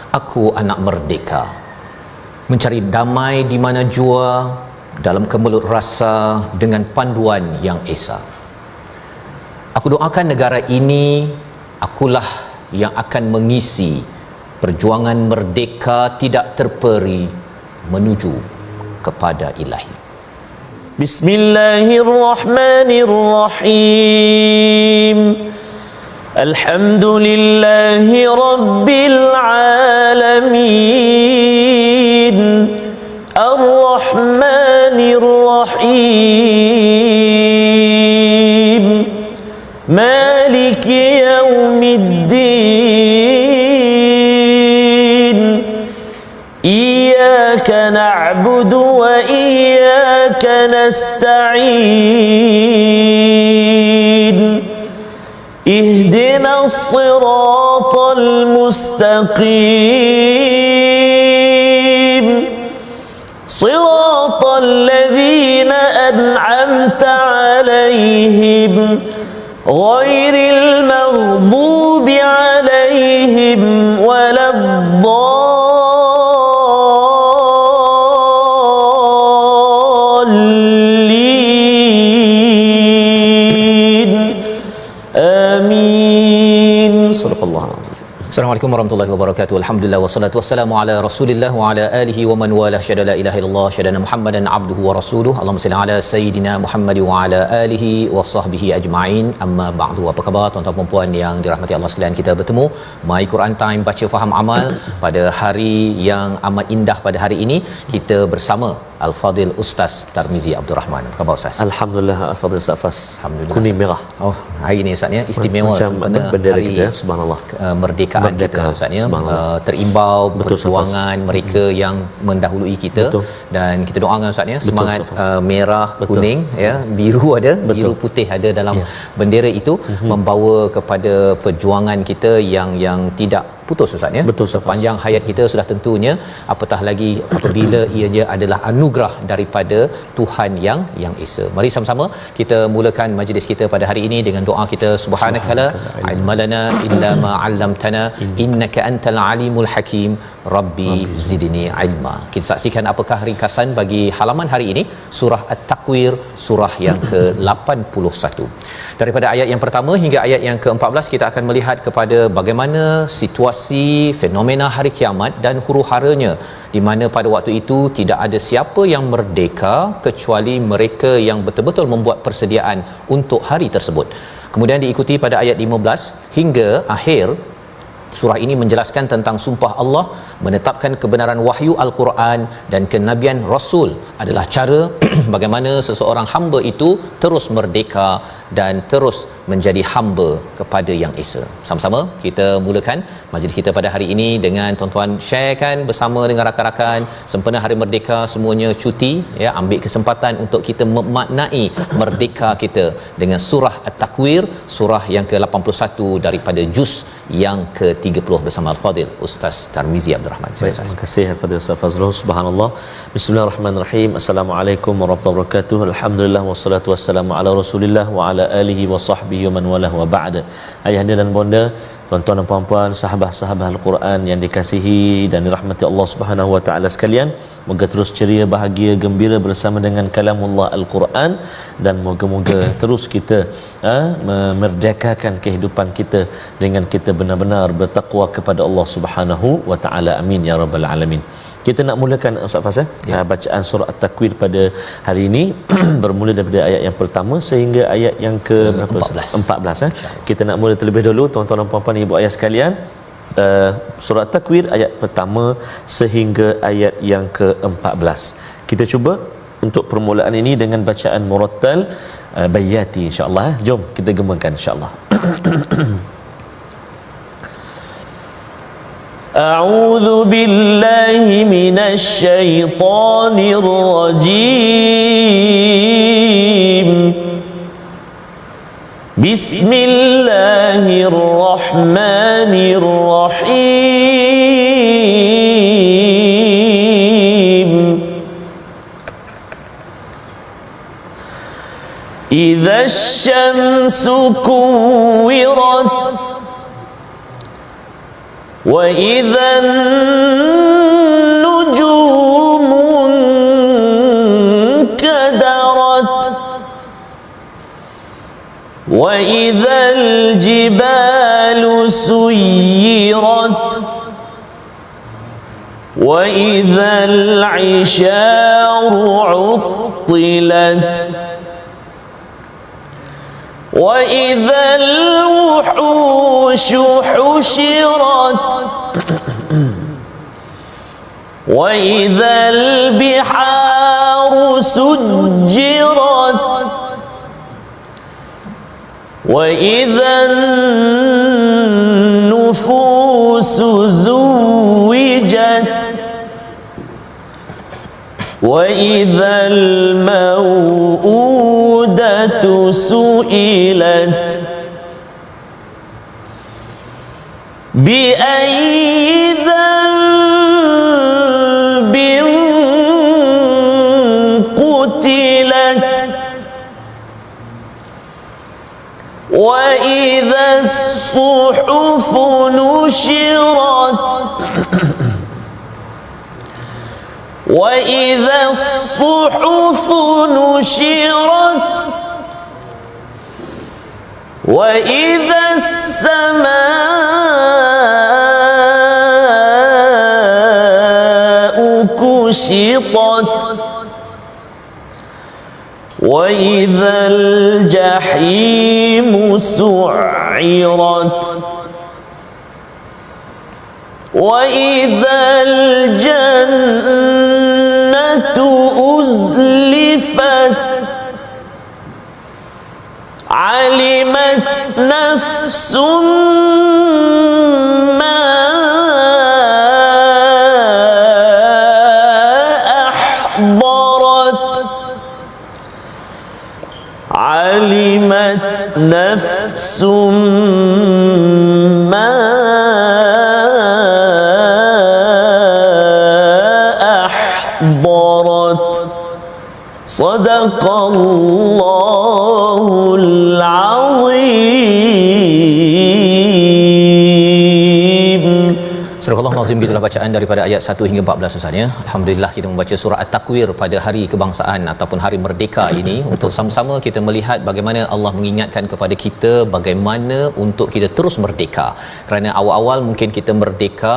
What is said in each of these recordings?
Aku anak merdeka, mencari damai di mana jua, dalam kemelut rasa dengan panduan yang esa. Aku doakan negara ini, akulah yang akan mengisi perjuangan merdeka tidak terperi menuju kepada Ilahi. Bismillahirrahmanirrahim. Alhamdulillahi Rabbil Alamin, Ar-Rahmanir Rahim, Maliki Yawmiddin. Iyyaka na'budu wa iyyaka nasta'in. اهدنا الصراط المستقيم صراط الذين أنعمت عليهم غير المغضوب عليهم ولا Assalamualaikum warahmatullahi wabarakatuh. Alhamdulillah wassalatu wassalamu ala Rasulillah wa ala alihi wa man wala syada la ilaha illallah syadana Muhammadan abduhu wa rasuluh. Allahumma salli ala sayidina Muhammad wa ala alihi wa sahbihi ajma'in. Amma ba'du. Apa khabar tuan-tuan dan puan yang dirahmati Allah sekalian? Kita bertemu My Quran Time baca faham amal pada hari yang amat indah pada hari ini. Kita bersama Al-Fadil Ustaz Tarmizi Abdul Rahman. Apa khabar Ustaz? Alhamdulillah, Al-Fadil Safas. Alhamdulillah. Kuning merah. Oh, hari ini Ustaz ya istimewa sempena bendera hari kita, subhanallah. Kemerdekaan kita Ustaz ya. Terimbau perjuangan mereka yang mendahului kita. Betul. Dan kita doakan Ustaz ya semangat Betul, merah, betul. kuning ya, biru ada, Betul. biru putih ada dalam Ya. bendera itu membawa kepada perjuangan kita yang tidak putus Ustaz ya. Betul, sepanjang hayat kita sudah tentunya, apatah lagi apabila ianya adalah anugerah daripada Tuhan yang esa. Mari sama-sama kita mulakan majlis kita pada hari ini dengan doa kita. Subhanakala ilmalana illa ma 'allamtana innaka antal alimul hakim. Rabbi zidni ilma. Kita saksikan apakah ringkasan bagi halaman hari ini, surah At-Takwir, surah yang ke-81. Daripada ayat yang pertama hingga ayat yang ke-14 kita akan melihat kepada bagaimana situasi fenomena hari kiamat dan huru-haranya, di mana pada waktu itu tidak ada siapa yang merdeka kecuali mereka yang betul-betul membuat persediaan untuk hari tersebut. Kemudian diikuti pada ayat 15 hingga akhir surah ini menjelaskan tentang sumpah Allah menetapkan kebenaran wahyu Al-Quran dan kenabian Rasul adalah cara bagaimana seseorang hamba itu terus merdeka dan terus menjadi hamba kepada Yang Esa. Sama-sama kita mulakan majlis kita pada hari ini dengan tuan-tuan sharekan bersama dengan rakan-rakan. Sempena Hari Merdeka semuanya cuti ya, ambil kesempatan untuk kita memaknai merdeka kita dengan surah At-Takwir, surah yang ke-81 daripada juz yang ke-30 bersama Al-Fadil Ustaz Tarmizi Abdul Rahman. Terima kasih Al-Fadil Ustaz Fazrul. Subhanallah. Bismillahirrahmanirrahim. Assalamualaikum warahmatullahi wabarakatuh. Alhamdulillah wassalatu wassalamu ala Rasulillah wa ala alihi wa sahbihi wa man walah wa ba'da. Ayahanda dan bonda, tuan-tuan dan puan-puan, sahabat-sahabat Al-Quran yang dikasihi dan dirahmati Allah Subhanahu wa taala sekalian, moga terus ceria, bahagia, gembira bersama dengan kalamullah Al-Quran, dan moga-moga terus kita memerdekakan kehidupan kita dengan kita benar-benar bertakwa kepada Allah Subhanahu wa taala. Amin ya rabbal alamin. Kita nak mulakan Ustaz Fazal bacaan surah At-Takwir pada hari ini bermula daripada ayat yang pertama sehingga ayat yang ke 14. Kita nak mula terlebih dahulu tuan-tuan dan puan-puan, ibu ayah sekalian, surah At-Takwir ayat pertama sehingga ayat yang ke-14. Kita cuba untuk permulaan ini dengan bacaan murattal bayati insya-Allah. Jom kita gemakan insya-Allah. أعوذ بالله من الشيطان الرجيم بسم الله الرحمن الرحيم إذا الشمس كورت وإذا النجوم انكدرت وإذا الجبال سيرت وإذا العشار عطلت وإذا الوحوش حشرت وإذا البحار سجرت وإذا النفوس زوجت وإذا الموءودة سئلت بأي ذنب قتلت وإذا الصحف نشرت وإذا الصحف نشرت وإذا السماء كشطت وإذا الجحيم سعرت وإذا الجنة أزلفت علمت نفس ما أحضرت علمت نفس ما أحضرت صدق الله العظيم. Surah Al-Azim, itulah bacaan daripada ayat 1 hingga 14 Ustaz ya. Alhamdulillah kita membaca surah At-Takwir pada hari kebangsaan ataupun hari merdeka ini untuk sama-sama kita melihat bagaimana Allah mengingatkan kepada kita bagaimana untuk kita terus merdeka. Kerana awal-awal mungkin kita merdeka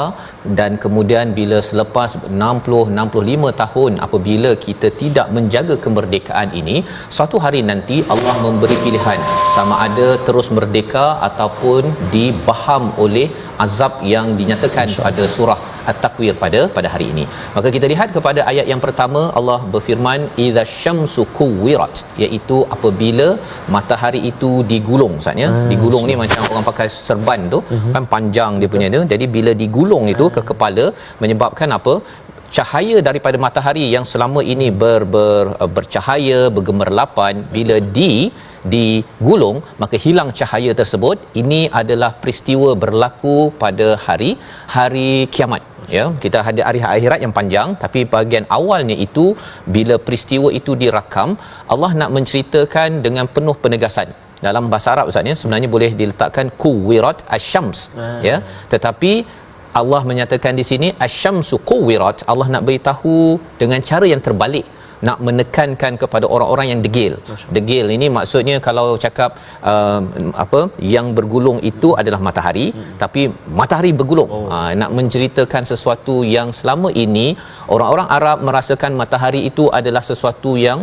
dan kemudian bila selepas 60-65 tahun apabila kita tidak menjaga kemerdekaan ini, suatu hari nanti Allah memberi pilihan sama ada terus merdeka ataupun dibaham oleh azab yang dinyatakan pada surah At-Takwir pada hari ini. Maka kita lihat kepada ayat yang pertama, Allah berfirman idza syamsu kuwirat, iaitu apabila matahari itu digulung. Maksudnya digulung ni macam orang pakai serban tu kan, panjang dia punya tu. Jadi bila digulung itu ke kepala, menyebabkan apa? Cahaya daripada matahari yang selama ini bercahaya, bergemerlapan, bila digulung maka hilang cahaya tersebut. Ini adalah peristiwa berlaku pada hari kiamat ya. Kita ada hari akhirat yang panjang, tapi bahagian awalnya itu bila peristiwa itu dirakam, Allah nak menceritakan dengan penuh penegasan. Dalam bahasa Arab Ustaz sebenarnya boleh diletakkan kuwirat asyams ya, tetapi Allah menyatakan di sini asyamsu kuwirat. Allah nak beritahu dengan cara yang terbalik, nak menekankan kepada orang-orang yang degil. Degil ini maksudnya kalau cakap yang bergulung itu adalah matahari, tapi matahari bergulung. Nak menceritakan sesuatu yang selama ini orang-orang Arab merasakan matahari itu adalah sesuatu yang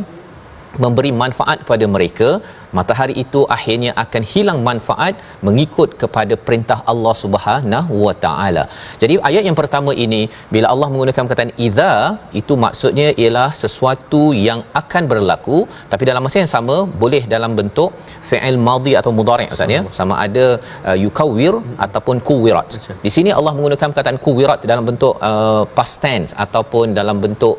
memberi manfaat kepada mereka. Matahari itu akhirnya akan hilang manfaat mengikut kepada perintah Allah Subhanahu Wa Taala. Jadi ayat yang pertama ini bila Allah menggunakan perkataan idza, itu maksudnya ialah sesuatu yang akan berlaku, tapi dalam masa yang sama boleh dalam bentuk fi'il madhi atau mudhari' Ustaz ya, sama ada yukawwir ataupun kuwirat. Di sini Allah menggunakan perkataan kuwirat dalam bentuk past tense ataupun dalam bentuk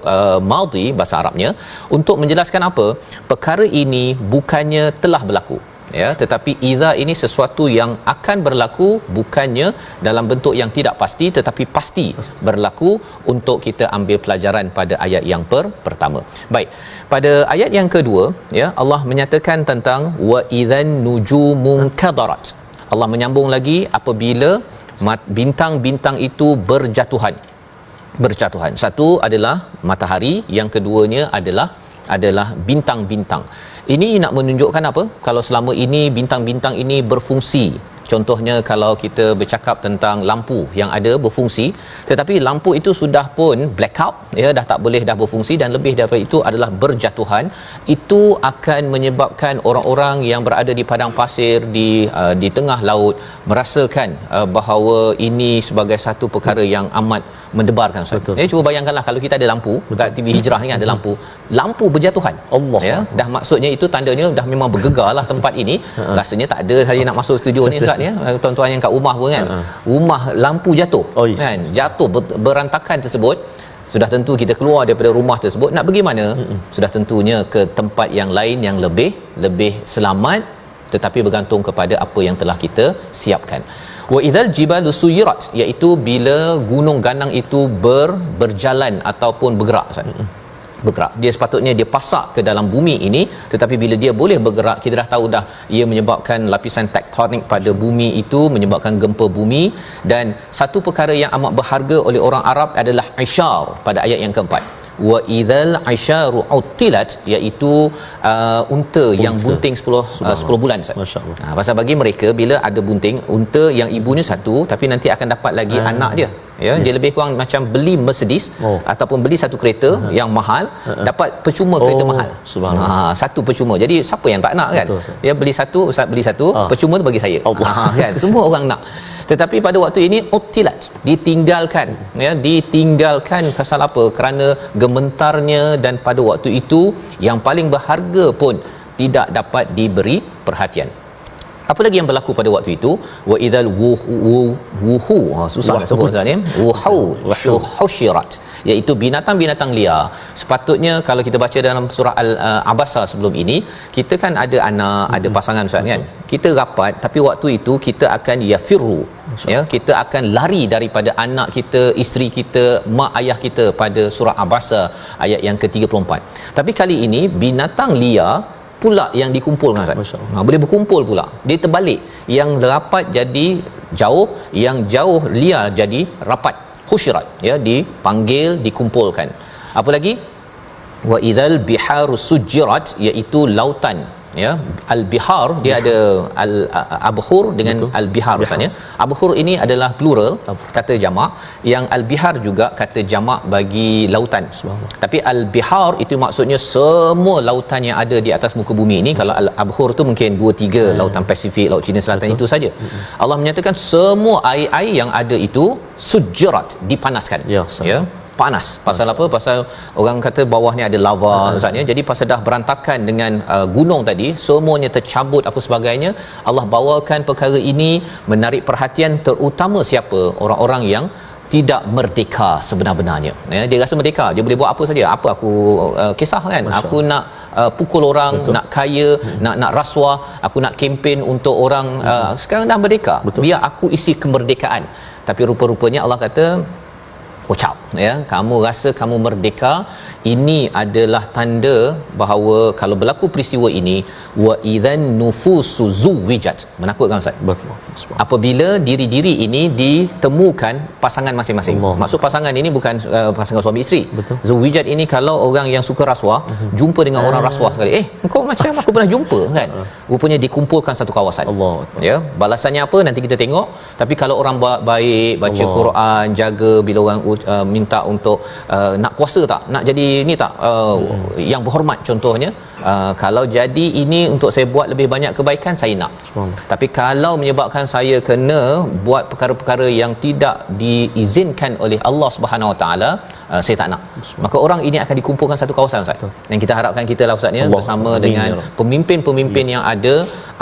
madhi bahasa Arabnya untuk menjelaskan apa? Perkara ini bukannya telah berlaku ya, tetapi idza ini sesuatu yang akan berlaku, bukannya dalam bentuk yang tidak pasti tetapi pasti berlaku, untuk kita ambil pelajaran pada ayat yang pertama. Baik, pada ayat yang kedua ya, Allah menyatakan tentang wa idzan nujumun kadarat. Allah menyambung lagi apabila bintang-bintang itu berjatuhan. Satu adalah matahari, yang keduanya adalah bintang-bintang. Ini nak menunjukkan apa? Kalau selama ini bintang-bintang ini berfungsi. Contohnya kalau kita bercakap tentang lampu yang ada berfungsi, tetapi lampu itu sudah pun blackout, ya, dah tak boleh dah berfungsi, dan lebih daripada itu adalah berjatuhan. Itu akan menyebabkan orang-orang yang berada di padang pasir di tengah laut merasakan bahawa ini sebagai satu perkara yang amat mendebarkan. Cuba bayangkanlah kalau kita ada lampu kat TV Hijrah ni, ada lampu berjatuhan. Allah, ya, dah maksudnya itu tandanya dah memang bergegarlah tempat ini. Rasanya tak ada saya nak masuk studio ni Ustaz, ya. Tuan-tuan yang kat rumah pun kan, rumah lampu jatuh, kan, jatuh berantakan tersebut, sudah tentu kita keluar daripada rumah tersebut nak pergi mana? Sudah tentunya ke tempat yang lain yang lebih selamat, tetapi bergantung kepada apa yang telah kita siapkan. Wa idzal jibalu suyirat, iaitu bila gunung ganang itu berjalan ataupun bergerak. Dia sepatutnya dia pasak ke dalam bumi ini, tetapi bila dia boleh bergerak, kita dah tahu dah ia menyebabkan lapisan tektonik pada bumi itu, menyebabkan gempa bumi. Dan satu perkara yang amat berharga oleh orang Arab adalah isyar pada ayat yang keempat. Wa idzal isyaru utilat, iaitu unta yang bunting 10 bulan. Masya-Allah. Pasal bagi mereka bila ada bunting unta yang ibunya satu, tapi nanti akan dapat lagi anak dia, ya. Dia lebih kurang macam beli Mercedes ataupun beli satu kereta yang mahal, dapat percuma kereta mahal. Satu percuma. Jadi siapa yang tak nak, kan? Ya, beli satu, Ustaz beli satu, percuma tu bagi saya. Kan, semua orang nak. Tetapi pada waktu ini utilat, ditinggalkan, ya, ditinggalkan. Pasal apa? Kerana gementarnya, dan pada waktu itu yang paling berharga pun tidak dapat diberi perhatian. Apa lagi yang berlaku pada waktu itu? Wa idzal wuhu, susah nak sebut Ustaz ni, husyirat, iaitu binatang-binatang liar. Sepatutnya kalau kita baca dalam surah Al-Abasa sebelum ini, kita kan ada anak, ada pasangan Ustaz, kan, kita rapat, tapi waktu itu kita akan yafiru, ya, kita akan lari daripada anak kita, isteri kita, mak ayah kita, pada surah Abasa ayat yang ke-34. Tapi kali ini binatang liar pula yang dikumpulkan, Ustaz. Boleh berkumpul pula. Dia terbalik, yang rapat jadi jauh, yang jauh liar jadi rapat. Husyirat, ya, dipanggil, dikumpulkan. Apa lagi? Wa idzal biharu sujirat, iaitu lautan, ya. Al-bihar dia ada al-abhur dengan al-bihar, Ustaz, ya. Abhur ini adalah plural, kata jamak. Yang al-bihar juga kata jamak bagi lautan. Tapi al-bihar itu maksudnya semua lautan yang ada di atas muka bumi ini. Kalau al-abhur tu mungkin 2-3 lautan Pasifik, laut Cina Selatan, itu saja. Allah menyatakan semua air-air yang ada itu sujirat, dipanaskan, ya. Panas. Pasal apa? Pasal orang kata bawah ni ada lava, Ustaz, ya. Jadi pasal dah berantakan dengan gunung tadi, semuanya tercabut apa sebagainya. Allah bawakan perkara ini menarik perhatian, terutama siapa? Orang-orang yang tidak merdeka sebenar-benarnya, ya. Dia rasa merdeka, dia boleh buat apa saja. Apa aku kisah, kan? Aku nak pukul orang, nak kaya, nak rasuah, aku nak kempen untuk orang. Sekarang dah merdeka, biar aku isi kemerdekaan. Tapi rupa-rupanya Allah kata, ucap, ya, kamu rasa kamu merdeka, ini adalah tanda bahawa kalau berlaku peristiwa ini, wa idzan nufusu zuwijat, menakutkan, Ustaz. Betul. Apabila diri-diri ini ditemukan pasangan masing-masing. Maksud pasangan ini bukan pasangan suami isteri. Zuwijat ini kalau orang yang suka rasuah jumpa dengan orang rasuah sekali, engkau macam aku pernah jumpa, kan? Rupanya dikumpulkan satu kawasan. Ya, balasannya apa nanti kita tengok. Tapi kalau orang baik, baca Quran, jaga, bila orang minta untuk nak kuasa tak, nak jadi ni tak, yang berhormat contohnya, kalau jadi ini untuk saya buat lebih banyak kebaikan, saya nak. Tapi kalau menyebabkan saya kena buat perkara-perkara yang tidak diizinkan oleh Allah Subhanahu Wa Taala, saya tak nak. Maka orang ini akan dikumpulkan satu kawasan, Ustaz. Dan kita harapkan kita lah, Ustaz, ya, bersama dengan pemimpin-pemimpin yang ada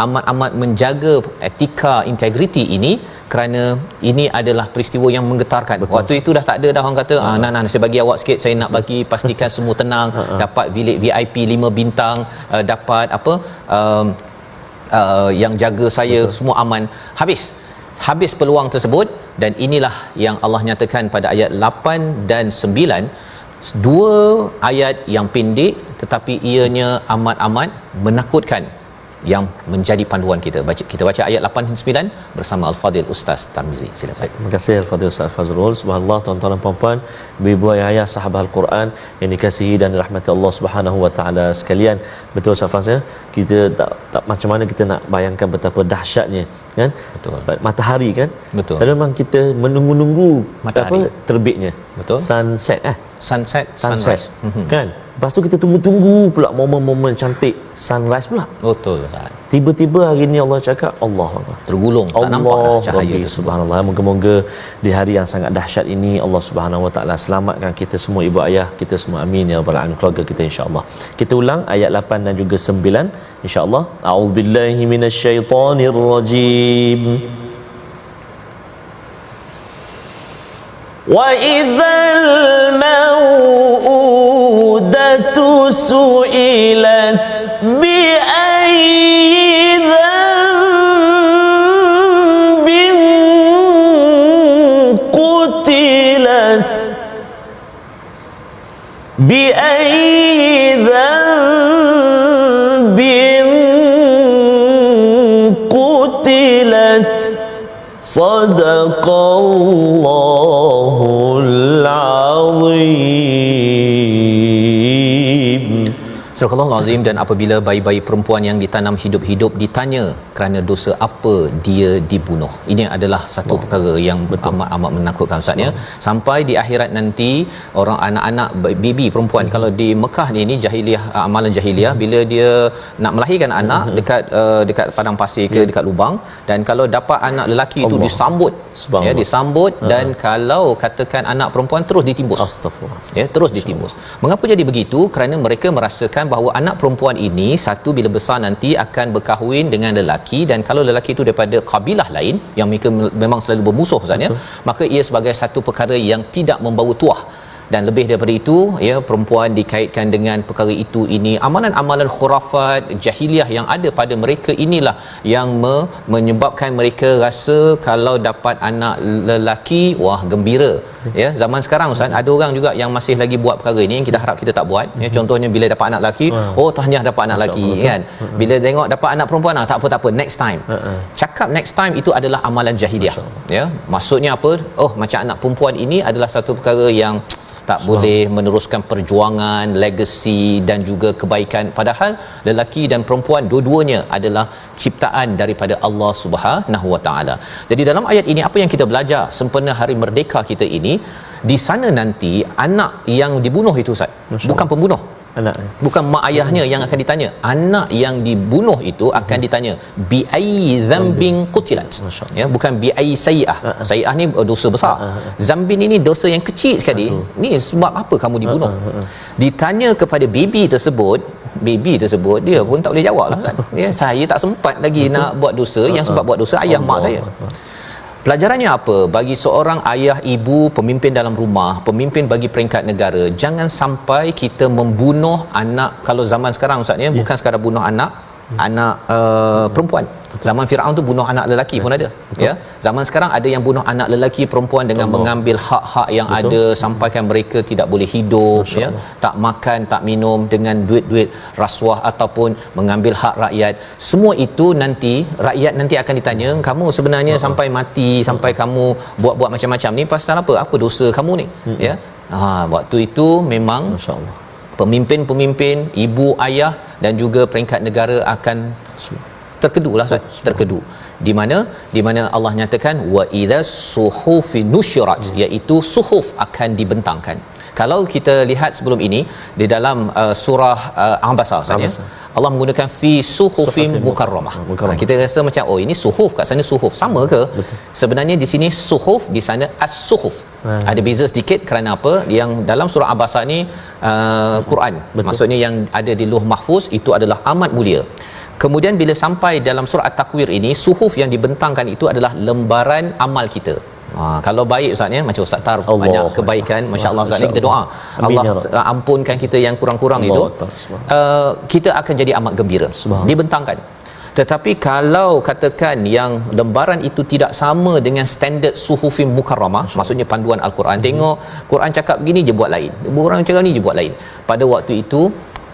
amat-amat menjaga etika, integriti ini, kerana ini adalah peristiwa yang menggetarkan. Waktu itu dah tak ada dah orang kata, nah saya bagi awak sikit, saya nak bagi pastikan semua tenang, dapat bilik VIP 5 bintang, dapat apa, yang jaga saya, semua aman. Habis peluang tersebut. Dan inilah yang Allah nyatakan pada ayat 8 dan 9, dua ayat yang pendek tetapi ianya amat-amat menakutkan. yang menjadi panduan kita. Kita baca ayat 8 dan 9 bersama Al-Fadil Ustaz Tarmizi. Silakan. Terima kasih Al-Fadhil Ustaz Fazrul. Subhanallah, tuan-tuan dan puan-puan, ibu-ibu ayah sahabat Al-Quran yang dikasihi dan dirahmati Allah Subhanahu wa taala sekalian. Betul Ustaz Faz, ya? Kita tak macam mana kita nak bayangkan betapa dahsyatnya, kan? Betul. Matahari, kan? Betul. Selalu memang kita menunggu Matahari. terbitnya. Betul. Sunset, Sunset, sunrise. kan? Lepas tu kita tunggu pula momen-momen cantik sunrise pula. Betul Ustaz. Tiba-tiba hari ni Allah cakap Allah Tergulung, tak nampak dah cahaya Rabbi, itu. subhanallah. Moga-moga di hari yang sangat dahsyat ini Allah Subhanahu wa taala selamatkan kita semua, ibu ayah kita semua, amin ya rabbal alamin, keluarga kita insya-Allah. Kita ulang ayat 8 dan juga 9 insya-Allah. A'udzubillahi minasyaitonirrajim. Wa idzal mau'udatu su'ilat bi بأي ذنب قتلت صدق الله العظيم. Surah Al-Azim. Dan apabila bayi-bayi perempuan yang ditanam hidup-hidup ditanya kerana dosa apa dia dibunuh. Ini adalah satu perkara yang amat menakutkan Ustaz, ya. Sampai di akhirat nanti orang anak-anak baby perempuan, kalau di Mekah ni jahiliah, amalan jahiliah, bila dia nak melahirkan anak dekat padang pasir ke dekat lubang, dan kalau dapat anak lelaki itu disambut, ya, disambut, dan kalau katakan anak perempuan terus ditimbus. Astagfirullah. Ya, terus ditimbus. Mengapa jadi begitu? Kerana mereka merasakan bahawa anak perempuan ini satu bila besar nanti akan berkahwin dengan lelaki, dan kalau lelaki itu daripada kabilah lain yang mereka memang selalu bermusuh Ustaz, ya, maka ia sebagai satu perkara yang tidak membawa tuah. Dan lebih daripada itu, ya, perempuan dikaitkan dengan perkara itu ini, amalan-amalan khurafat jahiliah yang ada pada mereka inilah yang menyebabkan mereka rasa kalau dapat anak lelaki, wah gembira. Ya, zaman sekarang Ustaz, ada orang juga yang masih lagi buat perkara ini yang kita harap kita tak buat, ya. Contohnya bila dapat anak lelaki, oh tahniah dapat anak lelaki, kan. Bila tengok dapat anak perempuan, tak apa next time. Cakap next time itu adalah amalan jahiliah, ya. Maksudnya apa? Oh, macam anak perempuan ini adalah satu perkara yang tak boleh meneruskan perjuangan, legasi dan juga kebaikan, padahal lelaki dan perempuan dua-duanya adalah ciptaan daripada Allah Subhanahu Wa Taala. Jadi dalam ayat ini apa yang kita belajar sempena hari merdeka kita ini, di sana nanti anak yang dibunuh itu Ustaz, bukan pembunuh, anaknya, bukan mak ayahnya yang akan ditanya. Anak yang dibunuh itu akan ditanya bi ayyi dzambin qutilat, ya, bukan bi ayyi sayi'ah. Sayi'ah ni dosa besar, zambin ini dosa yang kecil sekali. Ni sebab apa kamu dibunuh? Ditanya kepada baby tersebut, dia pun tak boleh jawab lah, kan. Ya, saya tak sempat lagi nak buat dosa, yang sebab buat dosa ayah mak saya. Pelajarannya apa? Bagi seorang ayah, ibu, pemimpin dalam rumah, pemimpin bagi peringkat negara, jangan sampai kita membunuh anak. Kalau zaman sekarang Ustaz, ya, bukan sekadar bunuh anak perempuan. Zaman Firaun tu bunuh anak lelaki pun ada. Ya. Zaman sekarang ada yang bunuh anak lelaki perempuan dengan mengambil hak-hak yang ada, sampaikan mereka tidak boleh hidup, ya, tak makan, tak minum, dengan duit-duit rasuah ataupun mengambil hak rakyat. Semua itu nanti rakyat nanti akan ditanya, kamu sebenarnya sampai mati, sampai kamu buat-buat macam-macam ni pasal apa? Apa dosa kamu ni? Ya. Waktu itu memang pemimpin-pemimpin, ibu, ayah dan juga peringkat negara akan terkedulah, terkedu. Di mana Allah nyatakan wa idza suhufi nusyirat, iaitu suhuf akan dibentangkan. Kalau kita lihat sebelum ini di dalam surah Abasa, Allah menggunakan fi suhufin mukarramah. Kita rasa macam ini suhuf, kat sana suhuf, sama ke? Sebenarnya di sini suhuf, di sana as-suhuf. Ada beza sedikit kerana apa? Yang dalam surah Abasa ni Quran. Maksudnya yang ada di Lauh Mahfuz itu adalah amat mulia. Kemudian bila sampai dalam surah At-Takwir ini, suhuf yang dibentangkan itu adalah lembaran amal kita. Kalau baik Ustaz, ya, macam Ustaz Tar banyak kebaikan, masya-Allah Ustaz, ni kita doa Allah ampunkan kita yang kurang-kurang itu, kita akan jadi amat gembira dibentangkan. Tetapi kalau katakan yang lembaran itu tidak sama dengan standard suhufin mukarramah, maksudnya panduan Al-Quran, tengok Quran cakap begini je buat lain, orang cakap ni je buat lain, pada waktu itu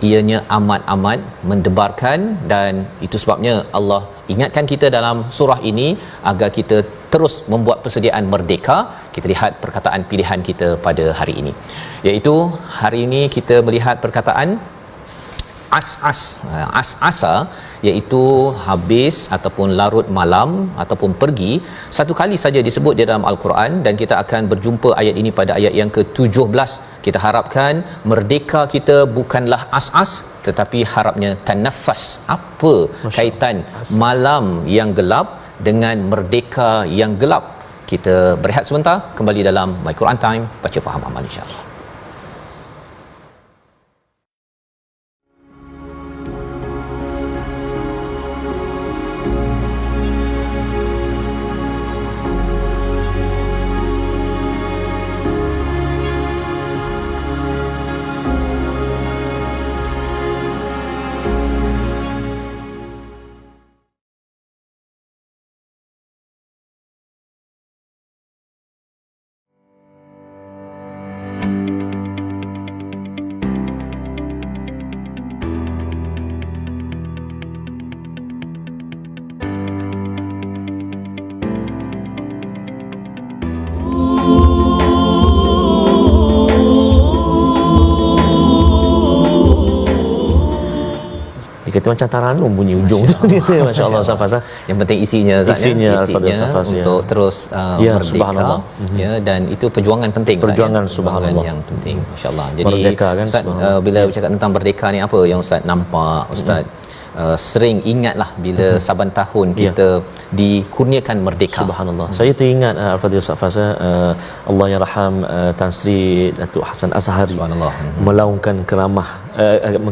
ianya amat-amat mendebarkan, dan itu sebabnya Allah ingatkan kita dalam surah ini agar kita terus membuat persediaan merdeka. Kita lihat perkataan pilihan kita pada hari ini, iaitu hari ini kita melihat perkataan as-asa, iaitu habis ataupun larut malam ataupun pergi. Satu kali saja disebut di dalam al-Quran, dan kita akan berjumpa ayat ini pada ayat yang ke-17. Kita harapkan merdeka kita bukanlah as-as, tetapi harapnya tanaffas. Apa kaitan malam yang gelap dengan merdeka yang gelap? Kita berehat sebentar, kembali dalam My Quran Time, baca faham amal insya-Allah. Kita macam taranum bunyi ujung tu. Masya-Allah Safas. Yang penting isinya Safas, untuk terus merdeka, ya, dan itu perjuangan penting, perjuangan subhanallah yang penting, masya-Allah. Jadi merdeka, kan, Ustaz, bila bercakap tentang merdeka ni, apa yang Ustaz nampak, Ustaz sering ingatlah bila saban tahun kita dikurniakan merdeka. Subhanallah. Saya teringat Al-Fadhil Safas, Allah yarham Tan Sri Datuk Hasan Azhari melaungkan keramah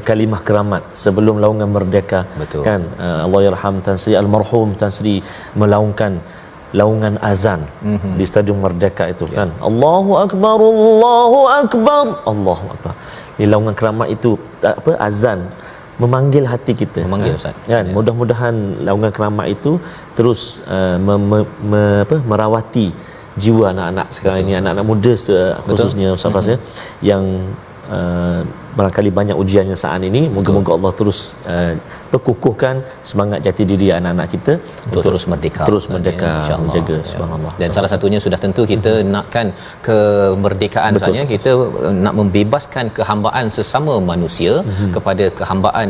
kalimah keramat sebelum laungan merdeka. Betul. Kan, Allah yarham Tan Sri almarhum Tan Sri melaungkan laungan azan di Stadium Merdeka itu, kan, Allahu akbar Allahu akbar Allahu akbar. Di laungan keramat itu azan memanggil hati kita, memanggil Ustaz, kan, ya. Mudah-mudahan laungan keramat itu terus merawati jiwa anak-anak sekarang ini, anak-anak muda khususnya Ustaz, yang barangkali banyak ujiannya saat ini. Moga-moga Allah terus kukuhkan semangat jati diri anak-anak kita untuk terus merdeka, menjaga, subhanallah. Dan salah satunya sudah tentu kita nakkan kemerdekaan, misalnya kita nak membebaskan kehambaan sesama manusia kepada kehambaan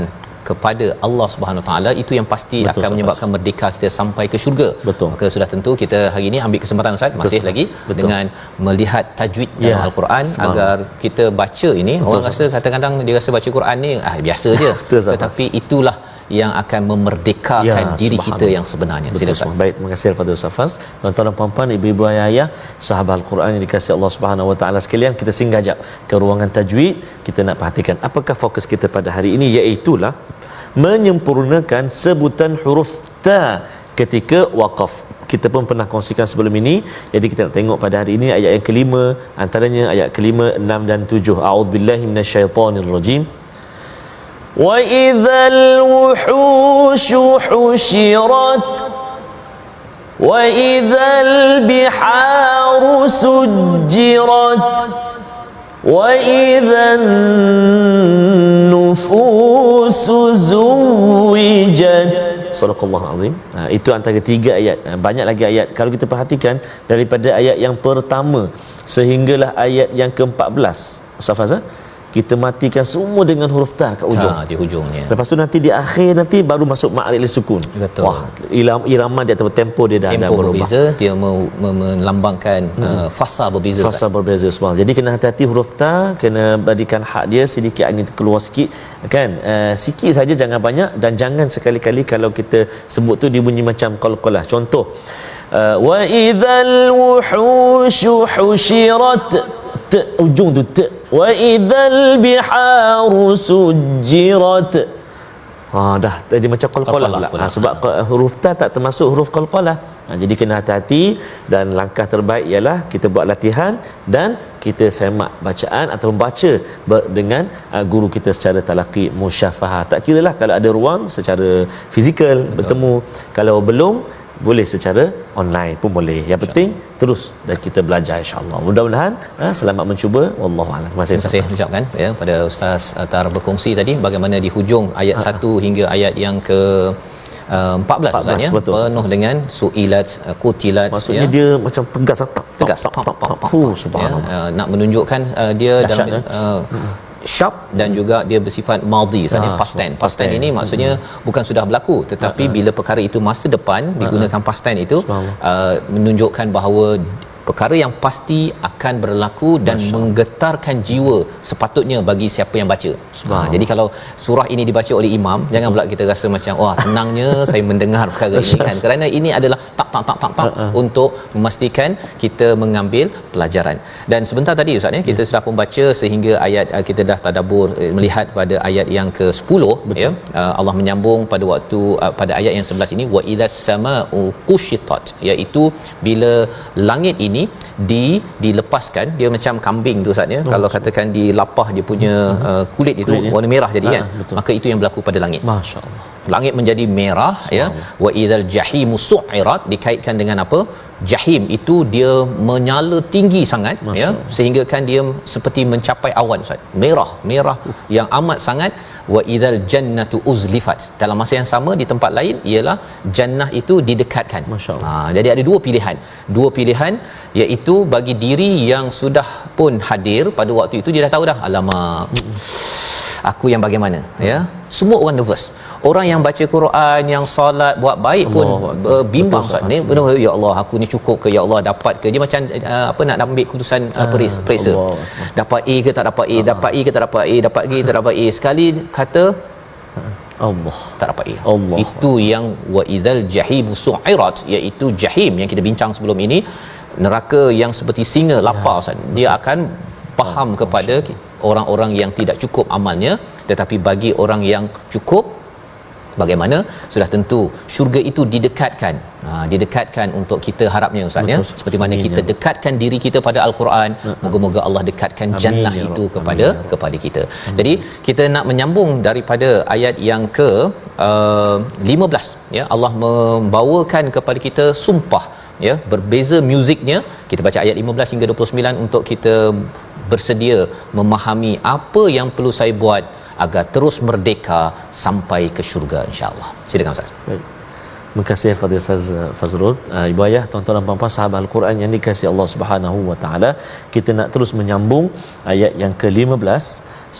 kepada Allah Subhanahu taala, itu yang pasti akan menyebabkan merdeka kita sampai ke syurga. Maka sudah tentu kita hari ini ambil kesempatan Ustaz masih lagi dengan melihat tajwid dalam Al-Quran, agar kita baca ini. Orang rasa kadang-kadang dia rasa baca Quran ni biasa je, tetapi itulah yang akan memerdekakan diri kita yang sebenarnya. Silakan. Baik, terima kasih kepada Safas. Tuan-tuan dan puan-puan, ibu-ibu ayah, sahabat Al-Quran yang dikasihi Allah Subhanahu Wa Taala sekalian, kita singgah jap ke ruangan tajwid. Kita nak perhatikan apakah fokus kita pada hari ini, iaitu menyempurnakan sebutan huruf ta ketika waqaf. Kita pun pernah kongsikan sebelum ini, jadi kita nak tengok pada hari ini ayat yang kelima, antaranya ayat kelima, 6 dan 7. A'udzubillahi minasyaitonirrajim. Wa idzal wuhushu husyirat wa idzal biharu sujjirat wa idzan nufusu zuwijat. Sadaqallahu azim. Itu antara 3 ayat. Banyak lagi ayat. Kalau kita perhatikan daripada ayat yang pertama sehinggalah ayat yang ke-14, Ustaz, kita matikan semua dengan huruf ta kat ujung. Di hujungnya. Lepas tu nanti di akhir nanti baru masuk ma'ril sukun. Betul. Wah, irama dia atau tempo dia dah berubah. Berbeza, dia melambangkan fasa berbeza. Fasa berbeza semua. Jadi kena hati-hati huruf ta, kena berikan hak dia sedikit, angin keluar sikit, kan? Sikit saja, jangan banyak, dan jangan sekali-kali kalau kita sebut tu dia bunyi macam qalqalah. Contoh, wa idzal wuhushu husyirat, ujung tu wa idzal biharu sujjirat. Dah jadi macam qalqalah pula. Sebab huruf ta tak termasuk huruf qalqalah. Jadi kena hati-hati, dan langkah terbaik ialah kita buat latihan dan kita semak bacaan atau baca dengan guru kita secara talaqi musyafahah. Tak kiralah kalau ada ruang secara fizikal bertemu, kalau belum boleh secara online pun boleh. Yang penting terus dan kita belajar insya-Allah. Mudah-mudahan selamat mencuba. Wallahu a'lam. Terima kasih ucapkan ya pada Ustaz Tar berkongsi tadi bagaimana di hujung ayat 1 hingga ayat yang ke 14 Ustaz ya, penuh dengan suilat, qutilat. Maksudnya dia macam tegas subhanallah. Nak menunjukkan dia dalam sharp dan juga dia bersifat madhi Ustaz, past tense. Past tense ini maksudnya bukan sudah berlaku tetapi bila perkara itu masa depan digunakan past tense itu menunjukkan bahawa perkara yang pasti akan berlaku dan menggetarkan jiwa sepatutnya bagi siapa yang baca. Jadi kalau surah ini dibaca oleh imam, jangan pula kita rasa macam wah tenangnya saya mendengar perkara ini kan, kerana ini adalah tak untuk memastikan kita mengambil pelajaran. Dan sebentar tadi Ustaz ya, kita sudah membaca sehingga ayat kita dah tadabbur melihat pada ayat yang ke-10 ya. Allah menyambung pada waktu pada ayat yang 11 ini wa idzas samaa'u qushitat, iaitu bila langit ini dilepaskan, dia macam kambing tu Ustaz ya. Kalau katakan dilapah dia punya kulit itu warna merah jadi kan, maka itu yang berlaku pada langit. Masya-Allah. Langit menjadi merah ya. Wa idzal jahimu su'irat, dikaitkan dengan apa? Jahim itu dia menyala tinggi sangat ya, sehingga kan dia seperti mencapai awan Ustaz. Merah yang amat sangat. Wa idzal jannatu uzlifat, dalam masa yang sama di tempat lain ialah jannah itu didekatkan. Jadi ada dua pilihan iaitu bagi diri yang sudah pun hadir pada waktu itu, dia dah tahu dah, alamak aku yang bagaimana ya. Semua orang nervous. Orang yang baca Quran, yang solat, buat baik pun bimbang Ustaz ni, benar, ya Allah aku ni cukup ke, ya Allah dapat ke, dia macam apa nak ambil keputusan perisa, dapat A ke tak dapat A, dapat A ke tak dapat A, dapat A tak dapat A, sekali kata Allah tak dapat A. Itu yang wa idzal jahimu su'irat, iaitu jahim yang kita bincang sebelum ini, neraka yang seperti singa lapar Ustaz. Dia akan faham kepada orang-orang yang tidak cukup amalnya, tetapi bagi orang yang cukup bagaimana? Sudah tentu syurga itu didekatkan untuk kita harapnya Ustaz ya, seperti mana kita dekatkan diri kita pada al-Quran, moga-moga Allah dekatkan jannah itu kepada kita. Jadi kita nak menyambung daripada ayat yang ke 15 ya. Allah membawakan kepada kita sumpah ya, berbeza muziknya. Kita baca ayat 15 hingga 29 untuk kita bersedia memahami apa yang perlu saya buat agar terus merdeka sampai ke syurga insya-Allah. Silakan Ustaz. Baik. Terima kasih kepada Ustaz Fazrul. Ibu ayah, tuan-tuan dan puan-puan sahabat Al-Quran yang dikasihi Allah Subhanahu wa taala, kita nak terus menyambung ayat yang ke-15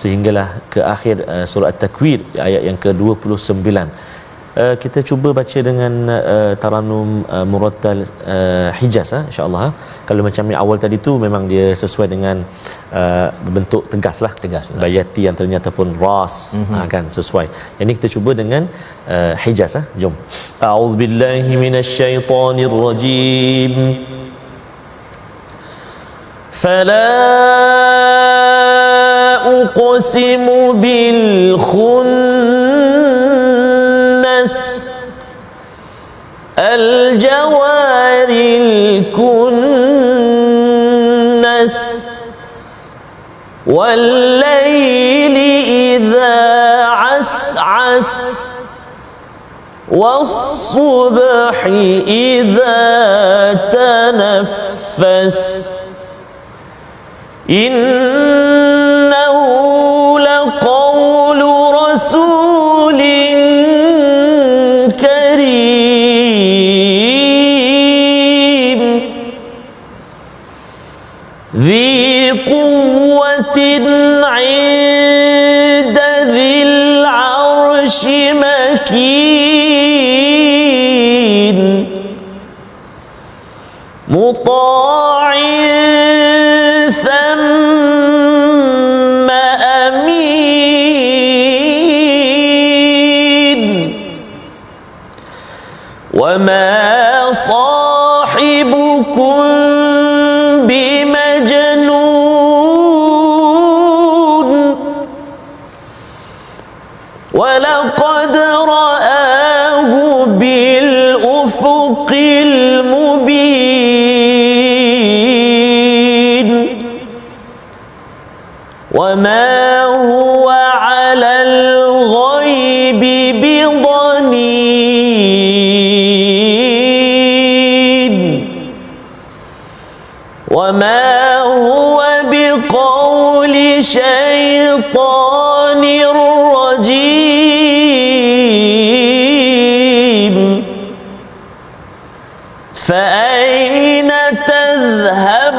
sehinggalah ke akhir surah At-Takwir ayat yang ke-29. Kita cuba baca dengan taranum murattal Hijaz insya-Allah. Kalau macam yang awal tadi tu memang dia sesuai dengan bentuk tegas bayati yang ternyata pun ras kan sesuai. Yang ni kita cuba dengan Hijaz jom. A'udzubillahi minasyaitonir rajim. Fala uqsimu bil الجوار الكنس والليل إذا عسعس والصبح إذا تنفس إنه لقول رسول ذي قوة عند ذي العرش مكين مطاع ثم أمين وما صاحبكم ولقد رآه بالأفق المبين وما هو على الغيب بضنين وما هو بقول شيطان رجيم فأين تذهبون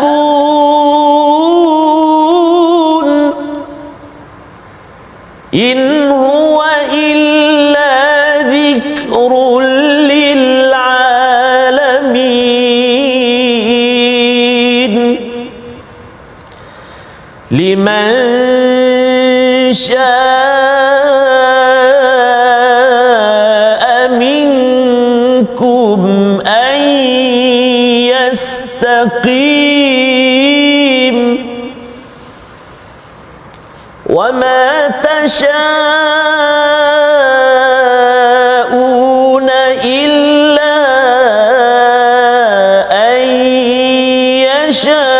إن هو إلا ذكر للعالمين لمن شاء منكم أن يستقيم وما تشاءون إلا أن يشاء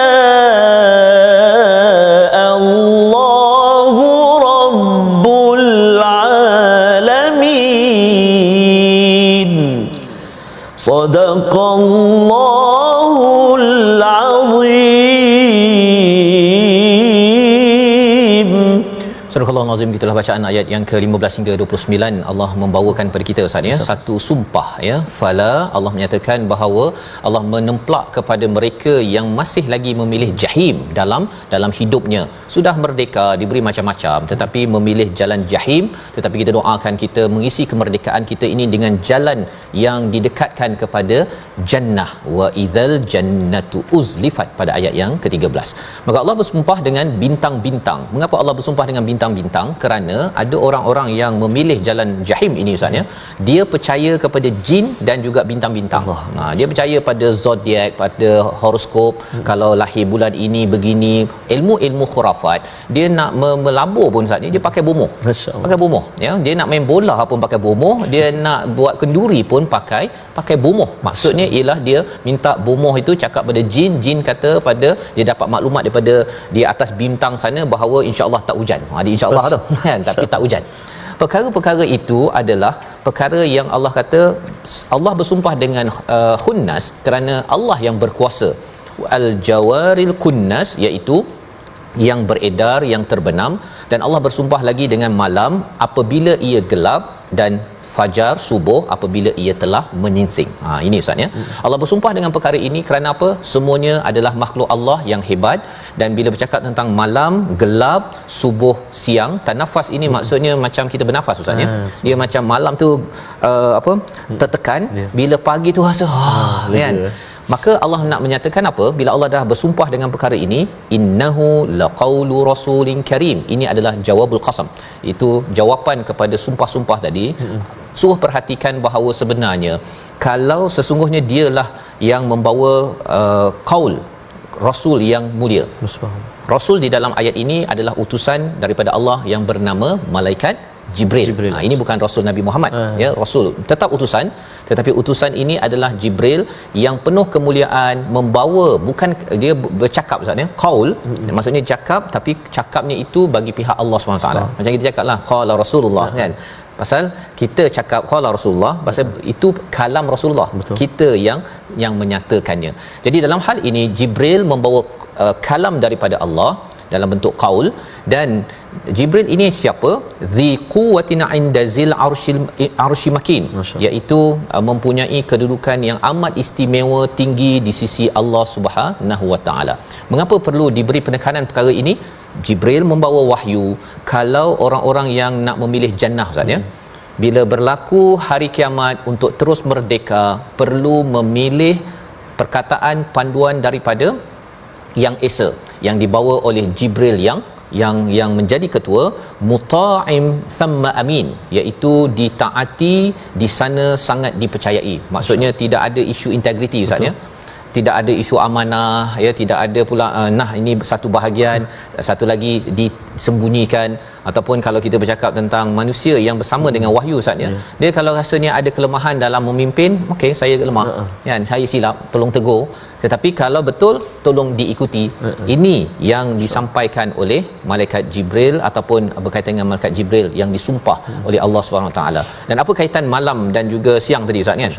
الله رب العالمين صدق الله العظيم. Surah Al-Azim, gitulah bacaan ayat yang ke-15 hingga 29. Allah membawakan kepada kita Ustaz ya satu sumpah ya. Fala, Allah menyatakan bahawa Allah menemplak kepada mereka yang masih lagi memilih jahim dalam hidupnya. Sudah merdeka, diberi macam-macam tetapi memilih jalan jahim. Tetapi kita doakan kita mengisi kemerdekaan kita ini dengan jalan yang didekatkan kepada jannah. Wa idzal jannatu uzlifat pada ayat yang ke-13. Maka Allah bersumpah dengan bintang-bintang. Mengapa Allah bersumpah dengan bintang-bintang? Kerana ada orang-orang yang memilih jalan jahim ini Ustaz ya. Dia percaya kepada jin dan juga bintang-bintang. Dia percaya pada zodiak, pada horoskop. Kalau lahir bulan ini begini, ilmu-ilmu khurafat. Dia nak melabur pun Ustaz ni, dia pakai bomoh. Pakai bomoh ya. Dia nak main bola pun pakai bomoh, dia nak buat kenduri pun pakai bomoh. Maksudnya ialah dia minta bomoh itu cakap pada jin, jin kata pada dia dapat maklumat daripada di atas bintang sana bahawa insya-Allah tak hujan. Dia insya-Allah tu kan, tapi tak hujan. Perkara-perkara itu adalah perkara yang Allah kata Allah bersumpah dengan khunnas kerana Allah yang berkuasa. Al-jawaril kunnas, iaitu yang beredar, yang terbenam. Dan Allah bersumpah lagi dengan malam apabila ia gelap dan fajar subuh apabila ia telah menyingsing. Ini Ustaz ya. Allah bersumpah dengan perkara ini kerana apa? Semuanya adalah makhluk Allah yang hebat. Dan bila bercakap tentang malam, gelap, subuh, siang, tanafas ini maksudnya macam kita bernafas Ustaz ya. Dia macam malam tu tertekan, bila pagi tu rasa kan. Maka Allah nak menyatakan apa? Bila Allah dah bersumpah dengan perkara ini, innahu laqaulu rasulin karim. Ini adalah jawabul qasam. Itu jawapan kepada sumpah-sumpah tadi. Suruh perhatikan bahawa sebenarnya kalau sesungguhnya dialah yang membawa qaul rasul yang mulia. Rasul di dalam ayat ini adalah utusan daripada Allah yang bernama malaikat Jibril. Ini bukan Rasul Nabi Muhammad ya, Rasul tetap utusan, tetapi utusan ini adalah Jibril yang penuh kemuliaan, membawa, bukan dia bercakap Ustaz ya, qaul maksudnya cakap, tapi cakapnya itu bagi pihak Allah SWT. Macam kita cakaplah qala Rasulullah kan, pasal kita cakap qala Rasulullah, pasal itu kalam Rasulullah. Betul. Kita yang menyatakannya. Jadi dalam hal ini Jibril membawa kalam daripada Allah dalam bentuk qaul. Dan Jibril ini siapa? Dzi quwwatin 'inda zil arsy makin, iaitu mempunyai kedudukan yang amat istimewa, tinggi di sisi Allah Subhanahu wa taala. Mengapa perlu diberi penekanan perkara ini? Jibril membawa wahyu kalau orang-orang yang nak memilih jannah Ustaz ya, bila berlaku hari kiamat untuk terus merdeka, perlu memilih perkataan panduan daripada yang esa yang dibawa oleh Jibril yang menjadi ketua, muta'im thamma amin, iaitu ditaati, di sana sangat dipercayai. Maksudnya tidak ada isu integriti Ustaz ya, tidak ada isu amanah ya, tidak ada pula ini satu bahagian, satu lagi disembunyikan. Ataupun kalau kita bercakap tentang manusia yang bersama dengan wahyu Ustaz ya, dia kalau rasanya ada kelemahan dalam memimpin, okey saya lemah kan, saya silap, tolong tegur. Tetapi kalau betul, tolong diikuti. Ini yang disampaikan oleh malaikat Jibril ataupun berkaitan dengan malaikat Jibril yang disumpah oleh Allah SWT. Dan apa kaitan malam dan juga siang tadi Ustaz kan?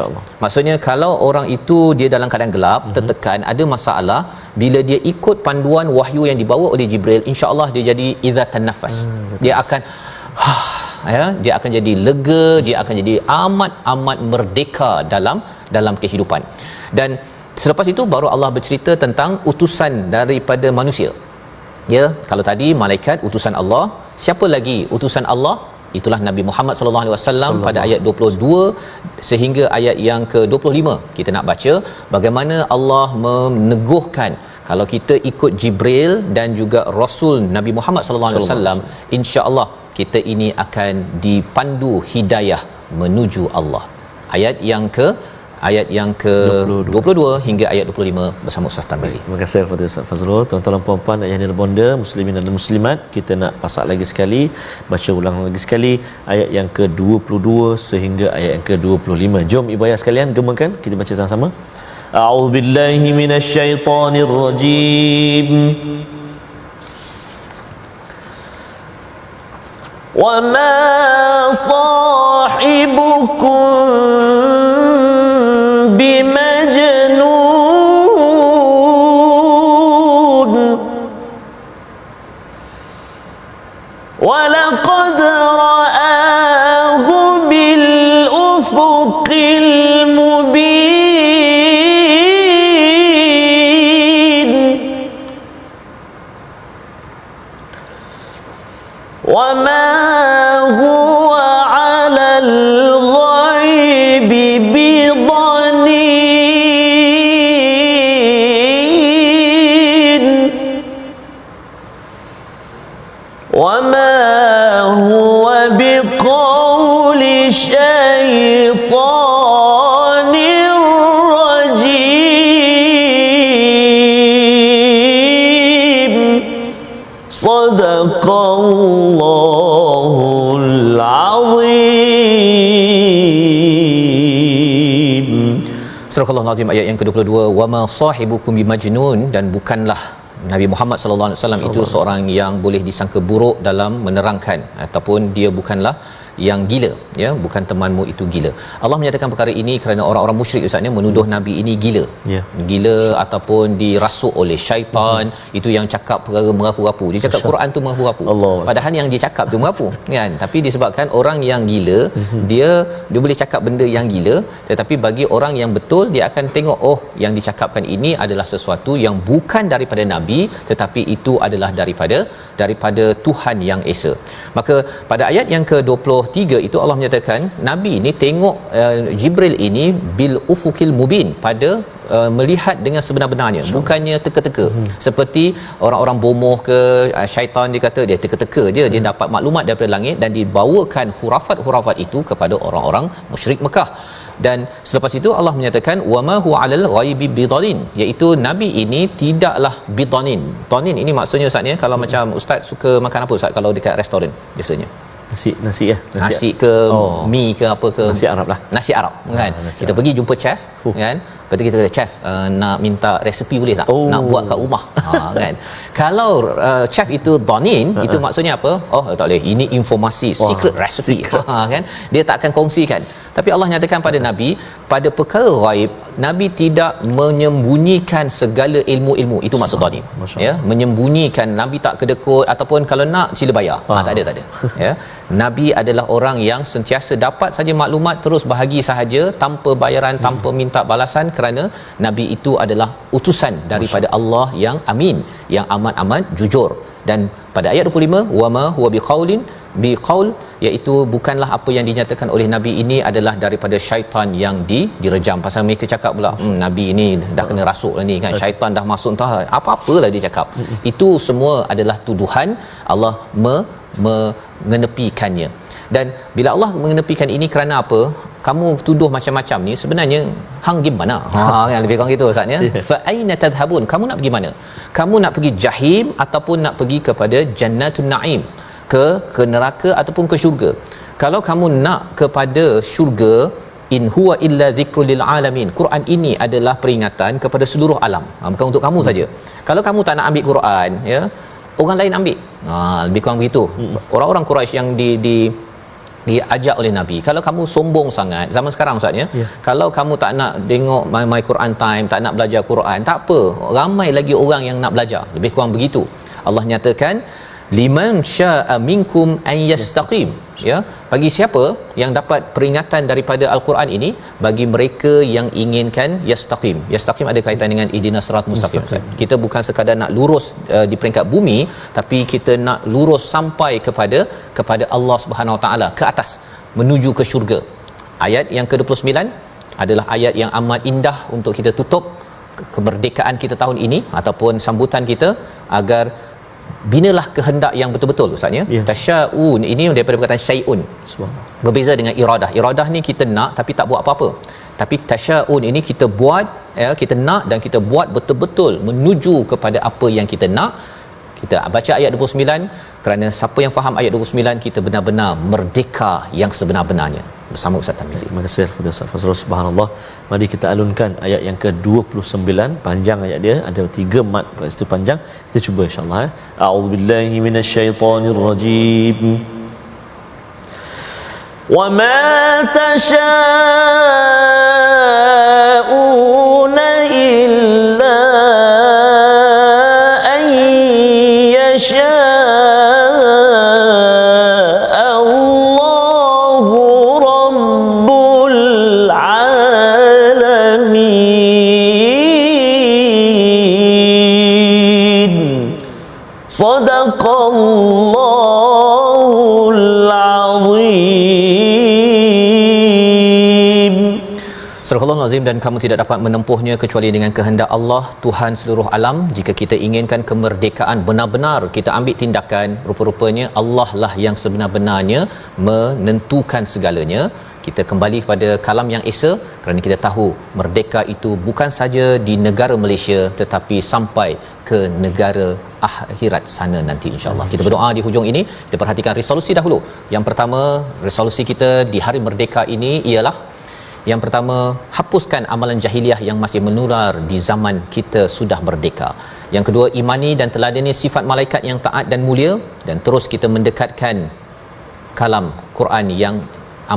Maksudnya kalau orang itu dia dalam keadaan gelap, tertekan, ada masalah, bila dia ikut panduan wahyu yang dibawa oleh Jibril, insya-Allah dia jadi idza tanaffas. Dia akan ya, dia akan jadi lega, dia akan jadi amat merdeka dalam kehidupan. Dan selepas itu baru Allah bercerita tentang utusan daripada manusia. Ya, kalau tadi malaikat utusan Allah, siapa lagi utusan Allah? Itulah Nabi Muhammad sallallahu alaihi wasallam pada ayat 22 sehingga ayat yang ke-25. Kita nak baca bagaimana Allah meneguhkan kalau kita ikut Jibril dan juga Rasul Nabi Muhammad sallallahu alaihi wasallam, insya-Allah kita ini akan dipandu hidayah menuju Allah. Ayat yang ke-22 hingga ayat 25 bersama Ustaz Tarmizi. Terima kasih kepada Ustaz Fazrul. Tuan-tuan dan puan-puan dan yang bonda, muslimin dan muslimat, kita nak pasak lagi sekali, baca ulang lagi sekali ayat yang ke-22 sehingga ayat yang ke-25. Jom ibu ayah sekalian gemakan, kita baca sama-sama. A'udzubillahi minasyaitonirrajim. Wa ma sahibukum بمجنون ولقد رآه بالأفق المبين وما هو على الغيب وما هو بقول شيطان رجيم صدق الله العظيم. Surah Al-Azim ayat yang ke-22, wama sahibukum bimajnun, dan bukanlah Nabi Muhammad sallallahu alaihi wasallam itu seorang yang boleh disangka buruk dalam menerangkan, ataupun dia bukanlah yang gila, ya, bukan temanmu itu gila. Allah menyatakan perkara ini kerana orang-orang musyrik Ustaz menuduh Nabi ini gila. Gila ataupun dirasuk oleh syaitan. Itu yang cakap perkara merapu-rapu. Dia cakap Quran tu merapu-rapu. Padahal yang dia cakap tu merapu, kan? Tapi disebabkan orang yang gila, dia boleh cakap benda yang gila, tetapi bagi orang yang betul, dia akan tengok, oh, yang dicakapkan ini adalah sesuatu yang bukan daripada Nabi, tetapi itu adalah daripada Tuhan yang Esa. Maka pada ayat yang ke-23 itu Allah menyatakan Nabi ini tengok Jibril ini bil ufukil mubin, pada melihat dengan sebenar-benarnya, bukannya teka-teka seperti orang-orang bomoh ke syaitan. Dia kata dia teka-teka je, dia dapat maklumat daripada langit dan dibawakan hurafat-hurafat itu kepada orang-orang musyrik Mekah. Dan selepas itu Allah menyatakan wama huwa alal ghaibi bidalin, iaitu Nabi ini tidaklah bidanin. Danin ini maksudnya Ustaz ni, kalau macam Ustaz suka makan apa Ustaz kalau dekat restoran biasanya? Nasi ya, nasi ke mi ke apa ke, nasi Arab lah, nasi Arab kan. Nasi kita Arab. Pergi jumpa chef kan, lepas tu kita kata chef, nak minta resepi boleh tak, nak buat kat rumah kan. Kalau chef itu danin, itu maksudnya apa? Oh, tak boleh, ini informasi, secret recipe kan, dia tak akan kongsikan. Tapi Allah nyatakan pada Nabi, pada perkara ghaib, Nabi tidak menyembunyikan segala ilmu-ilmu. Itu maksud tadi, ya, menyembunyikan. Nabi tak kedekut ataupun kalau nak sila bayar. Tak ada ya. Nabi adalah orang yang sentiasa dapat saja maklumat, terus bahagi sahaja tanpa bayaran, tanpa minta balasan, kerana Nabi itu adalah utusan daripada Allah yang amin, yang amat jujur. Dan pada ayat 25, wama huwa biqaul, iaitu bukanlah apa yang dinyatakan oleh Nabi ini adalah daripada syaitan yang direjam. Pasal mereka cakap pula, Nabi ini dah kena rasuk lah ni kan, syaitan dah masuk, entah apa-apalah dia cakap. Itu semua adalah tuduhan. Allah mengenepikannya. Dan bila Allah mengenepikan ini kerana apa? Kamu tuduh macam-macam ni, sebenarnya hang pergi mana? Kan lebih kurang gitu Ustaz ya. Fa aina tadhhabun? Kamu nak pergi mana? Kamu nak pergi jahim ataupun nak pergi kepada jannatun naim, ke neraka ataupun ke syurga? Kalau kamu nak kepada syurga, in huwa illa zikrul lil alamin. Quran ini adalah peringatan kepada seluruh alam. Bukan untuk kamu saja. Kalau kamu tak nak ambil Quran, ya, orang lain ambil. Lebih kurang begitu. Orang-orang Quraisy yang diajak oleh Nabi. Kalau kamu sombong sangat zaman sekarang Ustaz ya, kalau kamu tak nak tengok my Quran time, tak nak belajar Quran, tak apa, ramai lagi orang yang nak belajar, lebih kurang begitu. Allah nyatakan liman syaa minkum an yastaqim, ya, bagi siapa yang dapat peringatan daripada al-Quran ini, bagi mereka yang inginkan yastaqim. Yastaqim ada kaitan dengan ihdinas siratal mustaqim. Kita bukan sekadar nak lurus di peringkat bumi, tapi kita nak lurus sampai kepada Allah Subhanahu Wa Taala, ke atas menuju ke syurga. Ayat yang ke-29 adalah ayat yang amat indah untuk kita tutup kemerdekaan kita tahun ini ataupun sambutan kita, agar binalah kehendak yang betul-betul Ustaz ya. Tasya'un ini daripada perkataan syai'un. Berbeza dengan iradah. Iradah ni kita nak tapi tak buat apa-apa. Tapi tasya'un ini kita buat, ya, kita nak dan kita buat betul-betul menuju kepada apa yang kita nak. Kita baca ayat 29, kerana siapa yang faham ayat 29, kita benar-benar merdeka yang sebenar-benarnya. Bersama Ustaz Tarmizi. Terima kasih kepada Ustaz Fazrul. Subhanallah. Mari kita alunkan ayat yang ke-29. Panjang ayat dia, ada 3 mat kat situ panjang. Kita cuba insya-Allah. A'udzubillahi minasyaitonirrajim. Wa ma tasyaa'una illa an yasha Sadaqallahul Azim. Surah Al-Azim, dan kamu tidak dapat menempuhnya kecuali dengan kehendak Allah, Tuhan seluruh alam. Jika kita inginkan kemerdekaan benar-benar, kita ambil tindakan, rupa-rupanya Allah lah yang sebenar-benarnya menentukan segalanya. Kita kembali kepada kalam yang esa, kerana kita tahu merdeka itu bukan saja di negara Malaysia, tetapi sampai ke negara akhirat sana nanti insya-Allah. Kita berdoa di hujung ini. Kita perhatikan resolusi dahulu. Yang pertama, resolusi kita di hari merdeka ini ialah, yang pertama, hapuskan amalan jahiliah yang masih menular di zaman kita sudah merdeka. Yang kedua, imani dan teladani sifat malaikat yang taat dan mulia, dan terus kita mendekatkan kalam Quran yang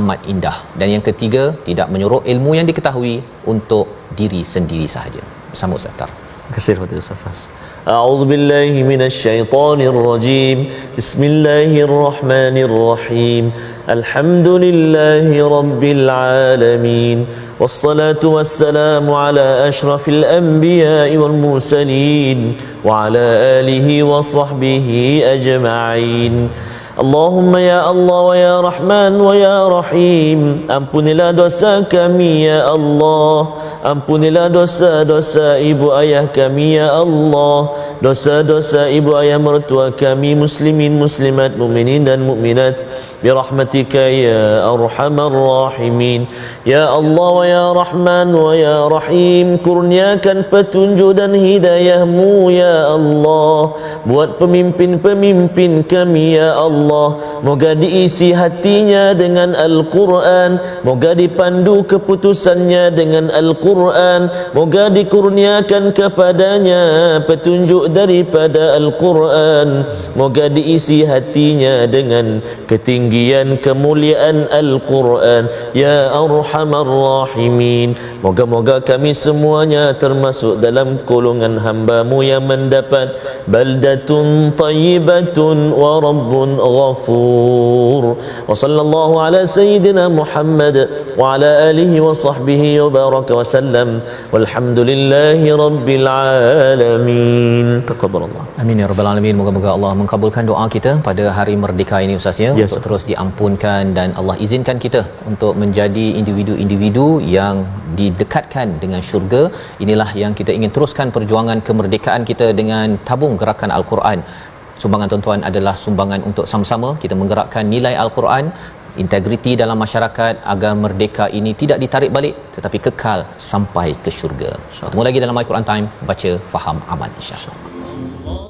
amat indah. Dan yang ketiga, tidak menyuruh ilmu yang diketahui untuk diri sendiri sahaja. Bersama Ustaz Tar. Terima kasih kepada Ustaz Faz. A'udzu billahi minasyaitonir rajim. Bismillahirrahmanirrahim. Alhamdulillahi rabbil alamin. Wassalatu wassalamu ala asyrafil anbiya'i wal mursalin wa ala alihi wa sahbihi ajma'in. Allahumma ya Allah wa ya Rahman wa ya Rahim, ampunilah dosa kami ya Allah, ampunilah dosa-dosa ibu ayah kami ya Allah, dosa-dosa ibu ayah mertua kami, muslimin muslimat, mukminin dan mukminat, birahmatika ya arhamar rahimin. Ya Allah wa ya Rahman wa ya Rahim, kurniakan petunjuk dan hidayahmu ya Allah, buat pemimpin-pemimpin kami ya Allah. Moga diisi hatinya dengan Al-Quran, moga dipandu keputusannya dengan Al-Quran, moga dikurniakan kepadanya petunjuk daripada Al-Quran, moga diisi hatinya dengan ketinggian kemuliaan Al-Quran ya Arhamar Rahimin. Moga-moga kami semuanya termasuk dalam golongan hamba-Mu yang mendapat baldatun tayyibatun wa rabbun ghafur. Wa sallallahu ala sayyidina Muhammad wa ala alihi wa sahbihi wa baraka wa sallam. Walhamdulillahi rabbil alamin. Taqabbalallah. Amin ya rabbal alamin. Moga-moga Allah mengabulkan doa kita pada hari merdeka ini Ustaz ya, untuk terus diampunkan, dan Allah izinkan kita untuk menjadi individu-individu yang didekatkan dengan syurga. Inilah yang kita ingin teruskan perjuangan kemerdekaan kita dengan tabung gerakan Al-Quran. Sumbangan tuan-tuan adalah sumbangan untuk sama-sama kita menggerakkan nilai Al-Quran, integriti dalam masyarakat, agar merdeka ini tidak ditarik balik tetapi kekal sampai ke syurga. Ketemu lagi dalam My Quran Time, baca, faham, amal insya-Allah.